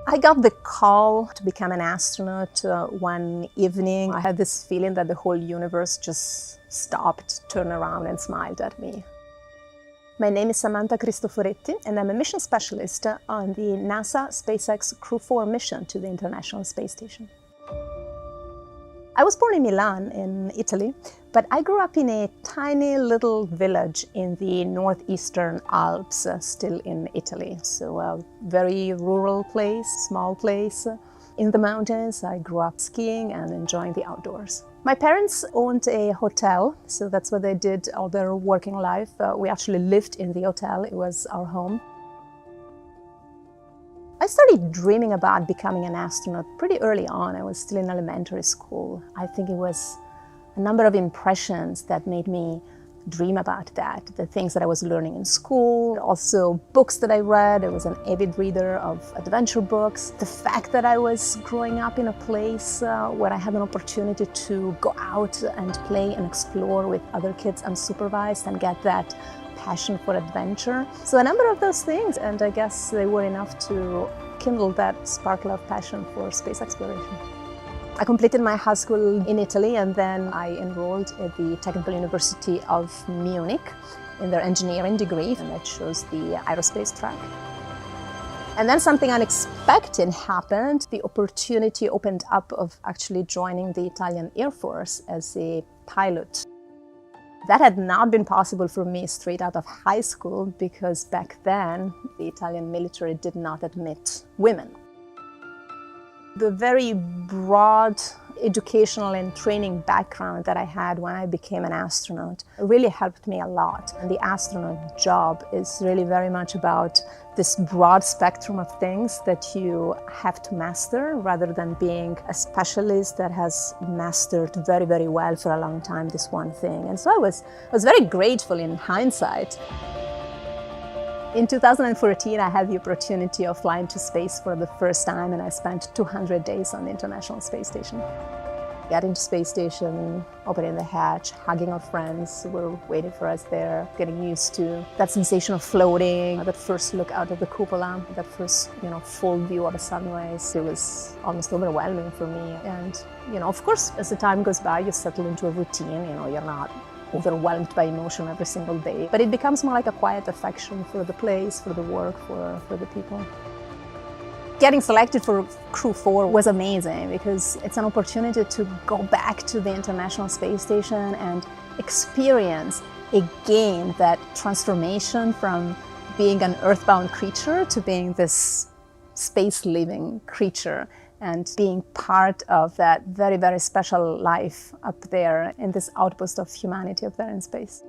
I got the call to become an astronaut one evening. I had this feeling that the whole universe just stopped, turned around and smiled at me. My name is Samantha Cristoforetti and I'm a mission specialist on the NASA SpaceX Crew4 mission to the International Space Station. I was born in Milan, in Italy, but I grew up in a tiny little village in the northeastern Alps, still in Italy. So a very rural place, small place. In the mountains, I grew up skiing and enjoying the outdoors. My parents owned a hotel, so that's what they did all their working life. We actually lived in the hotel, it was our home. I started dreaming about becoming an astronaut pretty early on. I was still in elementary school. I think it was a number of impressions that made me dream about that. The things that I was learning in school, also books that I read. I was an avid reader of adventure books. The fact that I was growing up in a place where I had an opportunity to go out and play and explore with other kids unsupervised and get that passion for adventure. So a number of those things, and I guess they were enough to kindle that sparkle of passion for space exploration. I completed my high school in Italy and then I enrolled at the Technical University of Munich in their engineering degree, and I chose the aerospace track. And then something unexpected happened. The opportunity opened up of actually joining the Italian Air Force as a pilot. That had not been possible for me straight out of high school because back then the Italian military did not admit women. The very broad educational and training background that I had when I became an astronaut really helped me a lot. And the astronaut job is really very much about this broad spectrum of things that you have to master rather than being a specialist that has mastered very, very well for a long time this one thing. And so I was very grateful in hindsight. In 2014, I had the opportunity of flying to space for the first time, and I spent 200 days on the International Space Station. Getting to space station, opening the hatch, hugging our friends who were waiting for us there, getting used to that sensation of floating, that first look out of the cupola, that first, full view of a sunrise. It was almost overwhelming for me. And, of course, as the time goes by, you settle into a routine. You're not overwhelmed by emotion every single day. But it becomes more like a quiet affection for the place, for the work, for the people. Getting selected for Crew4 was amazing because it's an opportunity to go back to the International Space Station and experience again that transformation from being an earthbound creature to being this space-living creature, and being part of that very, very special life up there in this outpost of humanity up there in space.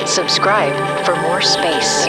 Subscribe for more space.